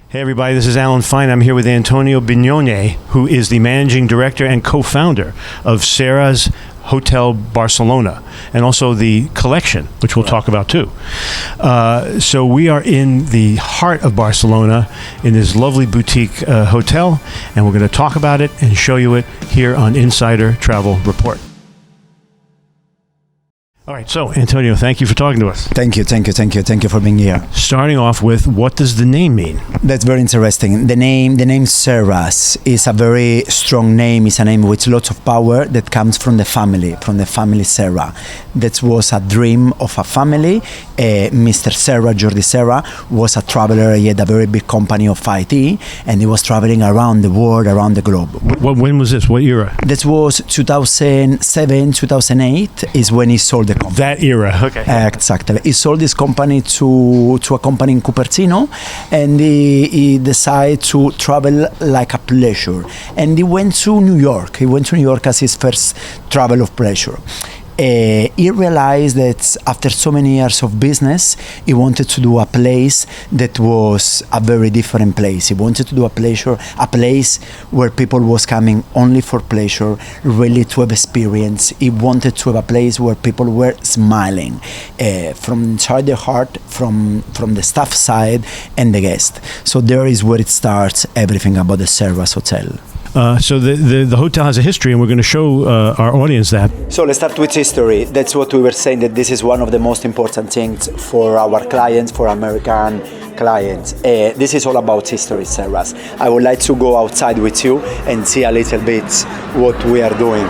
Hey everybody, this is Alan Fine. I'm here with Antonio Bignone, who is the managing director and co-founder of Serras Hotel Barcelona, and also the collection, which we'll talk about too. So we are in the heart of Barcelona in this lovely boutique hotel, and we're going to talk about it and show you it here on Insider Travel Report. All right, so Antonio, thank you for talking to us. Thank you for being here. Starting off with, what does the name mean? That's very interesting. The name Serras is a very strong name. It's a name with lots of power that comes from the family Serra. That was a dream of a family. Mr. Serra, Jordi Serra, was a traveler. He had a very big company of IT, and he was traveling around the world, around the globe. When was this? What era? That was 2007, 2008 is when he sold the company. That era, okay. Exactly. He sold this company to a company in Cupertino, and he decided to travel like a pleasure. And he went to New York. He went to New York as his first travel of pleasure. He realized that after so many years of business, he wanted to do a place that was a very different place. He wanted to do a place where people was coming only for pleasure, really to have experience. He wanted to have a place where people were smiling from inside their heart, from the staff side and the guest. So there is where it starts, everything about the Serras Hotel. So the hotel has a history, and we're going to show our audience that. So let's start with history. That's what we were saying, that this is one of the most important things for our clients, for American clients. This is all about history, Serras. I would like to go outside with you and see a little bit what we are doing.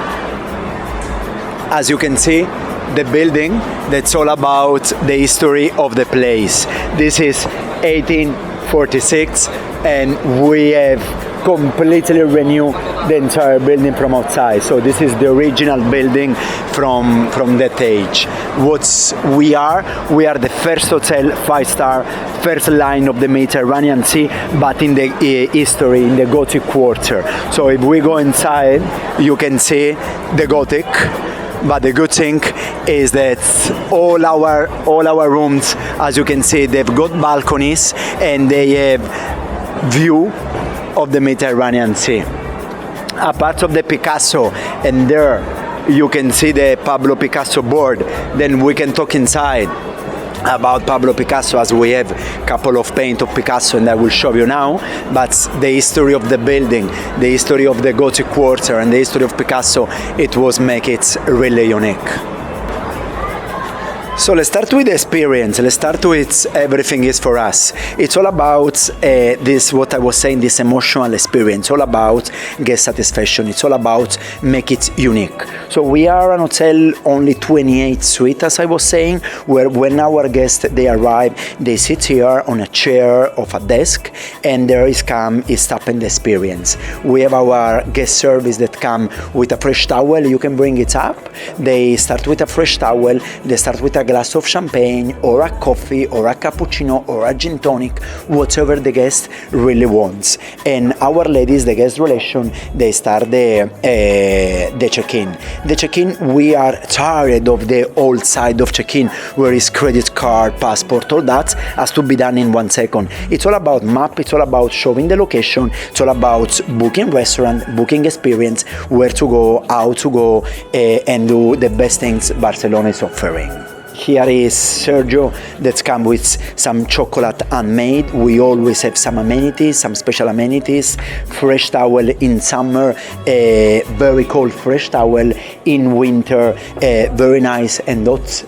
As you can see, the building, that's all about the history of the place. This is 1846, and we have completely renew the entire building from outside. So this is the original building from that age. We are the first hotel, 5-star, first line of the Mediterranean Sea, but in the history, in the Gothic quarter. So if we go inside, you can see the Gothic. But the good thing is that all our rooms, as you can see, they've got balconies and they have view of the Mediterranean Sea. Apart of the Picasso, and there you can see the Pablo Picasso board, then we can talk inside about Pablo Picasso, as we have a couple of paint of Picasso, and I will show you now. But the history of the building, the history of the Gothic quarter, and the history of Picasso, it was make it really unique. So let's start with the experience. Let's start with everything is for us. It's all about this, what I was saying, this emotional experience. All about guest satisfaction. It's all about make it unique. So we are an hotel, only 28 suites, as I was saying, where when our guests, they arrive, they sit here on a chair of a desk, and there is tapping the experience. We have our guest service that come with a fresh towel. You can bring it up. They start with a fresh towel. They start with a glass of champagne or a coffee or a cappuccino or a gin tonic, whatever the guest really wants. And our ladies, the guest relation, they start the check-in. The check-in, we are tired of the old side of check-in where is credit card, passport, all that has to be done in 1 second. It's all about map, it's all about showing the location, it's all about booking restaurant, booking experience, where to go, how to go, and do the best things Barcelona is offering. Here is Sergio that's come with some chocolate handmade. We always have some amenities, some special amenities. Fresh towel in summer, very cold fresh towel in winter, very nice and hot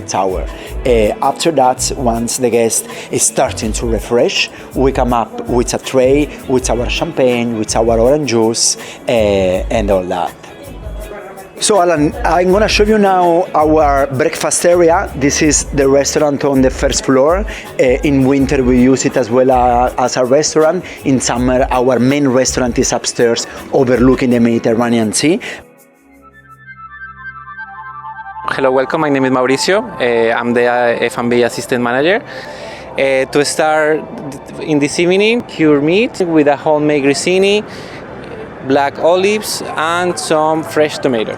towel. After that, once the guest is starting to refresh, we come up with a tray, with our champagne, with our orange juice, and all that. So Alan, I'm going to show you now our breakfast area. This is the restaurant on the first floor. In winter we use it as well as a restaurant. In summer our main restaurant is upstairs overlooking the Mediterranean Sea. Hello, welcome. My name is Mauricio. I'm the F&B assistant manager. To start in this evening, cured meat with a homemade grissini, black olives, and some fresh tomato.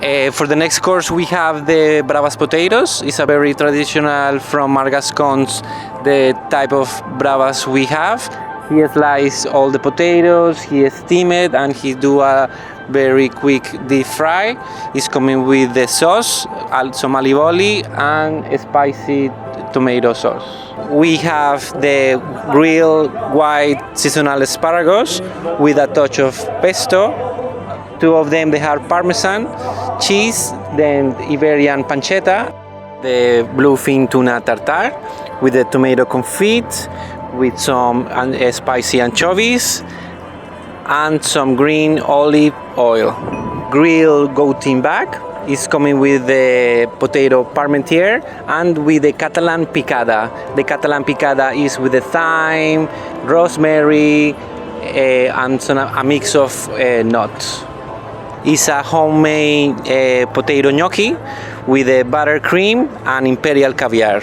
For the next course, we have the bravas potatoes. It's a very traditional from Margascons, the type of bravas we have. He slices all the potatoes, he steam it, and he do a very quick deep fry. It's coming with the sauce, some olive oil, and spicy tomato sauce. We have the grilled white seasonal asparagus with a touch of pesto. Two of them, they have Parmesan, cheese, then Iberian pancetta, the bluefin tuna tartare with the tomato confit, with some spicy anchovies, and some green olive oil. Grilled goatine back is coming with the potato parmentier and with the Catalan picada. The Catalan picada is with the thyme, rosemary, and a mix of nuts. It's a homemade potato gnocchi with a buttercream and imperial caviar.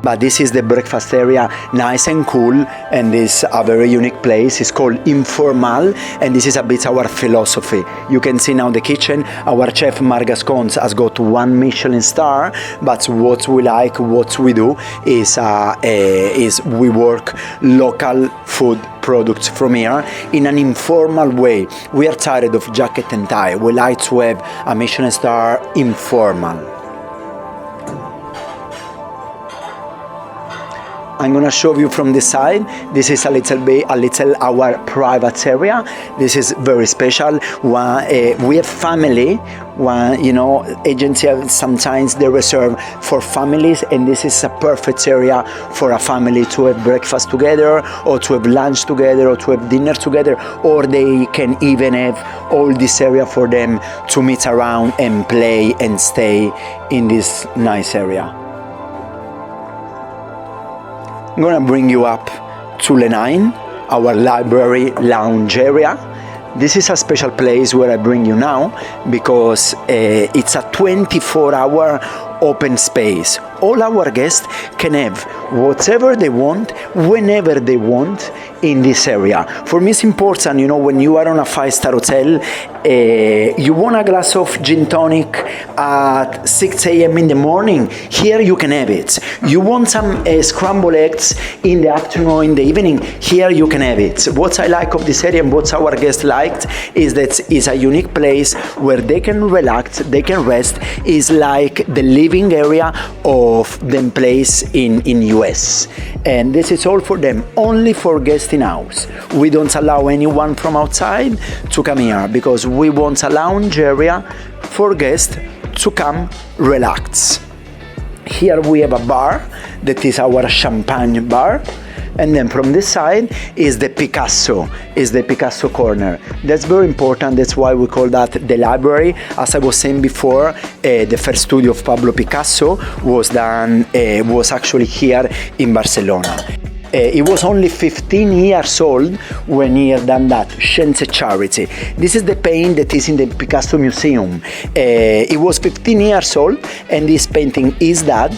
But this is the breakfast area, nice and cool, and this a very unique place. It's called Informal, and this is a bit our philosophy. You can see now the kitchen. Our chef Margascons has got 1 Michelin star, but what we like, what we do is we work local food products from here in an informal way. We are tired of jacket and tie. We like to have a Michelin star informal. I'm gonna show you from the side. This is a little our private area. This is very special. We have family. Agency sometimes they reserve for families, and this is a perfect area for a family to have breakfast together, or to have lunch together, or to have dinner together, or they can even have all this area for them to meet around and play and stay in this nice area. I'm gonna bring you up to Lenine, our library lounge area. This is a special place where I bring you now because it's a 24-hour open space. All our guests can have whatever they want, whenever they want in this area. For me, it's important, when you are on a 5-star hotel, you want a glass of gin tonic at 6 a.m. in the morning, here you can have it. You want some scrambled eggs in the afternoon or in the evening, here you can have it. What I like of this area and what our guests liked is that it's a unique place where they can relax, they can rest. It's like the living area of them place in US. And this is all for them, only for guests in house. We don't allow anyone from outside to come here because we want a lounge area for guests to come relax. Here we have a bar that is our champagne bar, and then from this side is the Picasso corner. That's very important. That's why we call that the library. As I was saying before, the first studio of Pablo Picasso was actually here in Barcelona. He was only 15 years old when he had done that, Scienze Charity. This is the paint that is in the Picasso Museum. He was 15 years old, and this painting, his dad,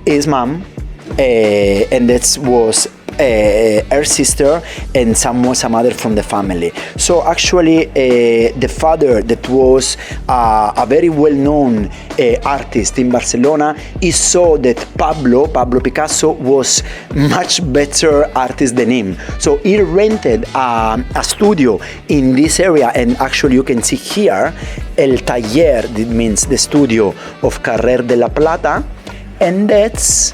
his mom, and that was her sister and some other from the family. So actually the father, that was a very well-known artist in Barcelona, he saw that Pablo Picasso was much better artist than him. So he rented a studio in this area, and actually you can see here El Taller, that means the studio of Carrer de la Plata, and that's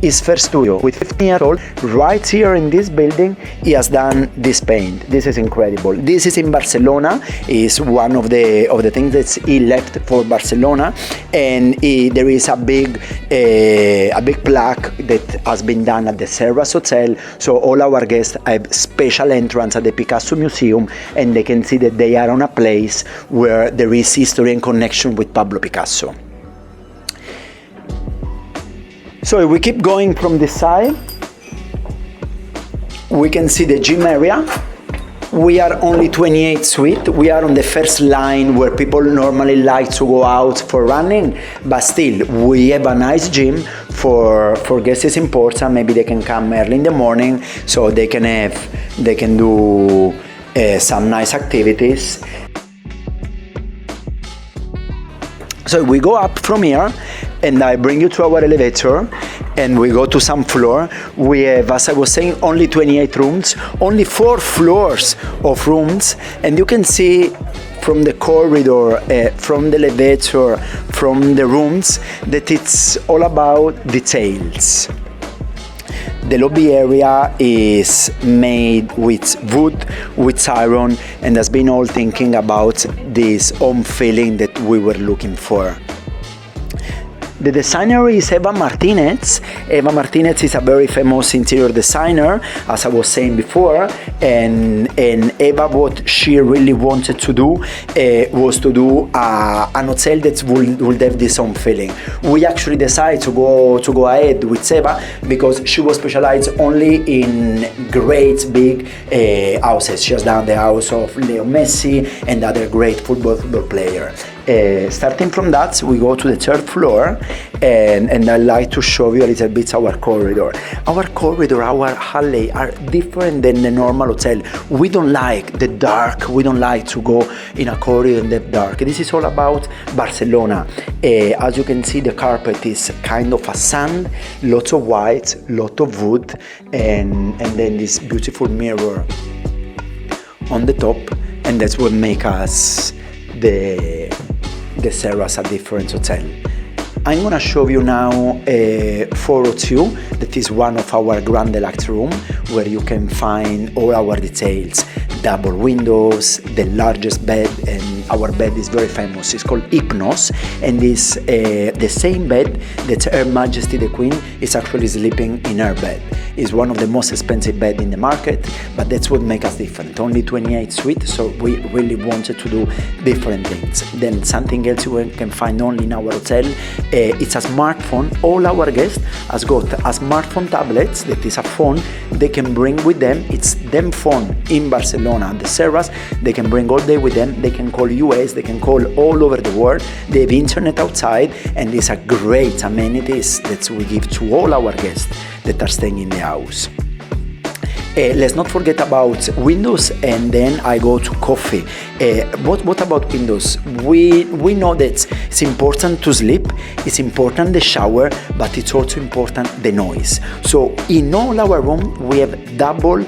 his first studio. With 15 years old, right here in this building, he has done this paint. This is incredible. This is in Barcelona. Is one of the things that he left for Barcelona, and there is a big plaque that has been done at the Serras Hotel. So all our guests have special entrance at the Picasso Museum, and they can see that they are on a place where there is history and connection with Pablo Picasso. So if we keep going from this side, we can see the gym area. We are only 28 suite. We are on the first line where people normally like to go out for running, but still we have a nice gym for guests. It's important. Maybe they can come early in the morning so they can do some nice activities. So we go up from here, and I bring you to our elevator, and we go to some floor. We have, as I was saying, only 28 rooms, only 4 floors of rooms, and you can see from the corridor, from the elevator, from the rooms, that it's all about details. The lobby area is made with wood, with iron, and has been all thinking about this home feeling that we were looking for. The designer is Eva Martinez. Eva Martinez is a very famous interior designer, as I was saying before, and Eva, what she really wanted to do was to do an hotel that would have this home feeling. We actually decided to go ahead with Eva because she was specialized only in great big houses. She has done the house of Leo Messi and other great football player. Starting from that, we go to the 3rd floor, and I like to show you a little bit our corridor. Our corridor, our hallway are different than the normal hotel. We don't like the dark. We don't like to go in a corridor in the dark. This is all about Barcelona. As you can see, the carpet is kind of a sand, lots of white, lot of wood, and then this beautiful mirror on the top, and that's what makes us the Serras a different hotel. I'm gonna show you now 402, that is one of our Grand Deluxe room, where you can find all our details. Double windows, the largest bed, and our bed is very famous. It's called Hypnos, and is the same bed that Her Majesty the Queen is actually sleeping in her bed. It's one of the most expensive beds in the market, but that's what makes us different. Only 28 suites, so we really wanted to do different things. Then something else you can find only in our hotel, it's a smartphone. All our guests has got a smartphone tablets, that is a phone they can bring with them. It's them phone in Barcelona, the Serras, they can bring all day with them. They can call US, they can call all over the world. They have internet outside, and these are great amenities that we give to all our guests that are staying in the house. Let's not forget about windows, and then I go to coffee. What about windows? We know that it's important to sleep, it's important the shower, but it's also important the noise. So in all our room we have double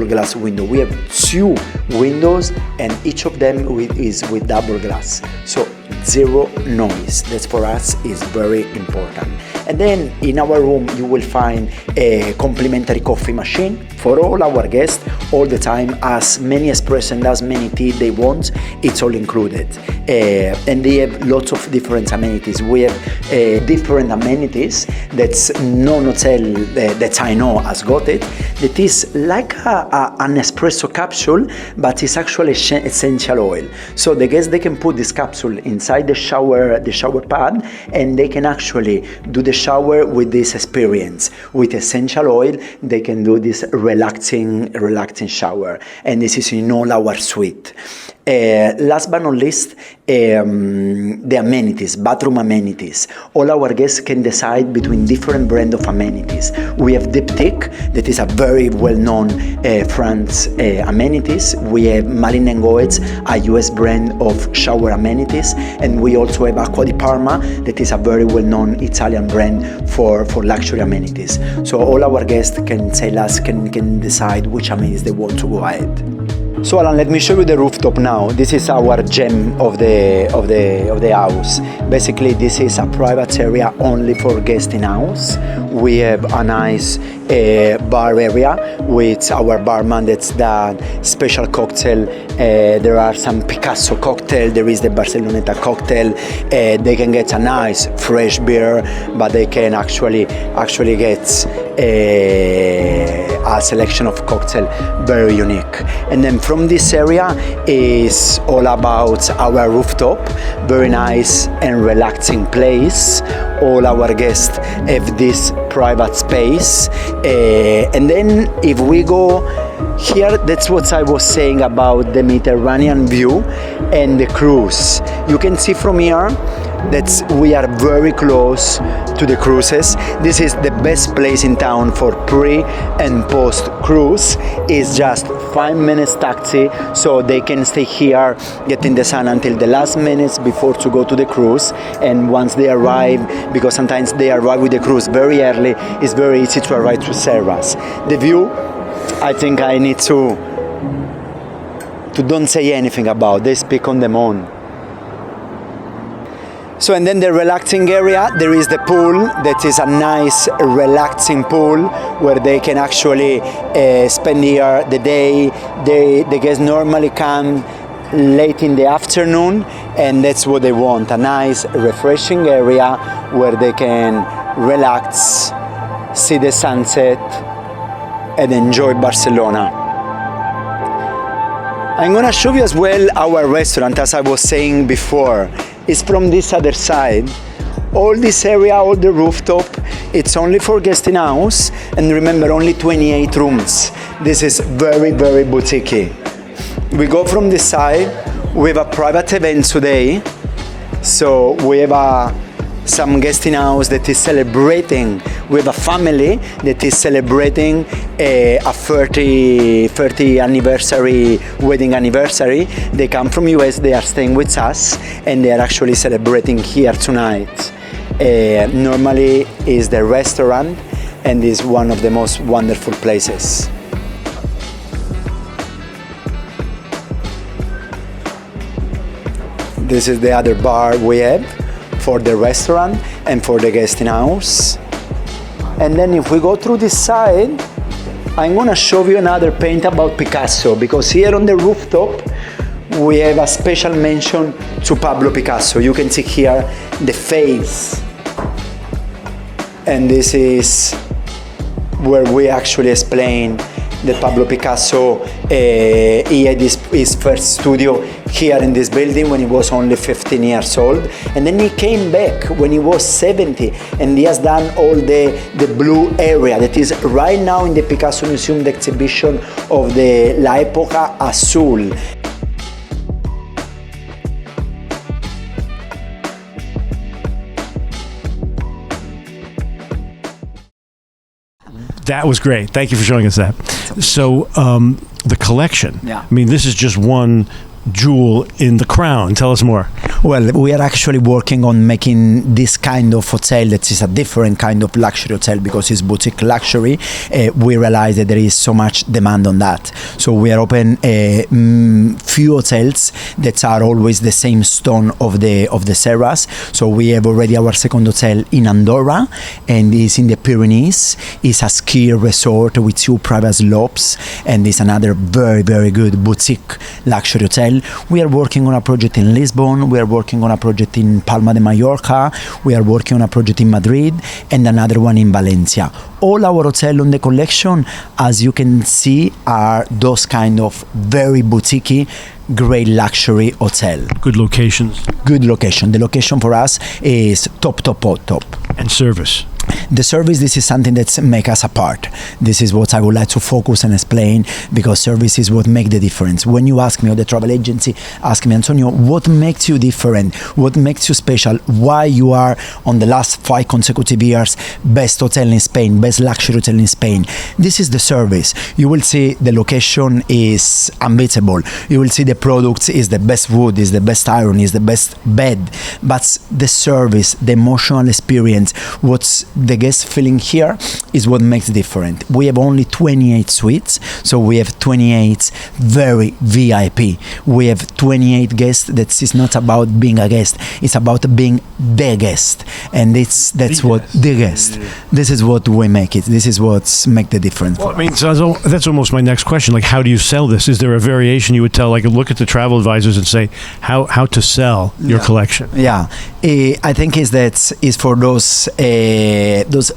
glass window. We have 2 windows, and each of them is with double glass. So 0 noise. That for us is very important. And then in our room you will find a complimentary coffee machine for all our guests all the time. As many espresso and as many tea they want, it's all included. And they have lots of different amenities. We have different amenities that's no hotel that I know has got it. That is like an espresso capsule, but it's actually essential oil. So the guests, they can put this capsule inside the shower pad, and they can actually do the shower with this experience. With essential oil, they can do this relaxing shower, and this is in all our suite. Last but not least, the amenities, bathroom amenities. All our guests can decide between different brands of amenities. We have Diptyque, that is a very well-known France amenities. We have Malin & Goetz, a US brand of shower amenities, and we also have Acqua di Parma, that is a very well-known Italian brand for luxury amenities. So all our guests can tell us, can decide which amenities they want to go ahead. So Alan, let me show you the rooftop now. This is our gem of the house. Basically, this is a private area only for guests in house. We have a nice bar area with our barman that's done special cocktail. There are some Picasso cocktail. There is the Barceloneta cocktail. They can get a nice fresh beer, but they can actually get a selection of cocktail very unique. And then from this area is all about our rooftop, very nice and relaxing place. All our guests have this private space, and then if we go here, that's what I was saying about the Mediterranean view and the cruise. You can see from here that we are very close to the cruises. This is the best place in town for pre and post cruise. It's just 5 minutes taxi, so they can stay here, get in the sun until the last minutes before to go to the cruise. And once they arrive, because sometimes they arrive with the cruise very early, it's very easy to arrive to Serras. The view, I think I need to don't say anything about. They speak on their own. So, and then the relaxing area, there is the pool, that is a nice relaxing pool where they can actually spend here the day. The guests normally come late in the afternoon, and that's what they want, a nice refreshing area where they can relax, see the sunset, and enjoy Barcelona. I'm gonna show you as well our restaurant, as I was saying before. It's from this other side. All this area, all the rooftop, it's only for guest in house, and remember, only 28 rooms. This is very, very boutique. We go from this side. We have a private event today, so we have some guest in house that is celebrating. We have a family that is celebrating a 30 anniversary, wedding anniversary. They come from US, they are staying with us, and they are actually celebrating here tonight. Normally is the restaurant, and is one of the most wonderful places. This is the other bar we have for the restaurant and for the guest in house. And then if we go through this side, I'm gonna show you another paint about Picasso, because here on the rooftop we have a special mention to Pablo Picasso. You can see here the face, and this is where we actually explain that Pablo Picasso, he had his first studio here in this building when he was only 15 years old, and then he came back when he was 70, and he has done all the blue area that is right now in the Picasso Museum, the exhibition of the La Época Azul. That was great. Thank you for showing us that. So the collection. Yeah. I mean, this is just one jewel in the crown. Tell us more. Well, we are actually working on making this kind of hotel that is a different kind of luxury hotel, because it's boutique luxury. We realize that there is so much demand on that. So we are open few hotels that are always the same stone of the Serras. So we have already our second hotel in Andorra, and it's in the Pyrenees. It's a ski resort with 2 private slopes, and it's another very, very good boutique luxury hotel. We are working on a project in Lisbon. We are working on a project in Palma de Mallorca. We are working on a project in Madrid, and another one in Valencia. All our hotels on the collection, as you can see, are those kind of very boutique, great luxury hotel. Good locations. Good location. The location for us is top. And service. The service, this is something that makes us apart. This is what I would like to focus and explain, because service is what makes the difference. When you ask me, or the travel agency ask me, Antonio, what makes you different? What makes you special? Why you are on the last 5 consecutive years best hotel in Spain, best luxury hotel in Spain? This is the service. You will see the location is unbeatable. You will see the products is the best wood, is the best iron, is the best bed. But the service, the emotional experience, what's the guest feeling here is what makes it different. We have only 28 suites, so we have 28 very VIP. We have 28 guests. That is not about being a guest, it's about being the guest, and that's what the guest. This is what we make it. This is what makes the difference. Well, I mean, so that's almost my next question. Like, how do you sell this? Is there a variation you would tell, like, look at the travel advisors and say how to sell your collection? Yeah, I think is for those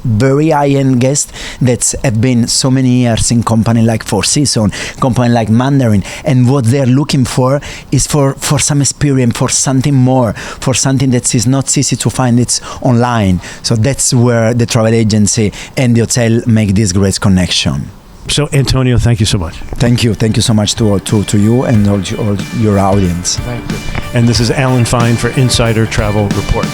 very high-end guests that have been so many years in company like Four Seasons, company like Mandarin, and what they're looking for is for some experience, for something more, for something that is not easy to find. It's online. So that's where the travel agency and the hotel make this great connection. So, Antonio, thank you so much. Thank you so much to you and all your audience. Thank you. And this is Alan Fine for Insider Travel Report.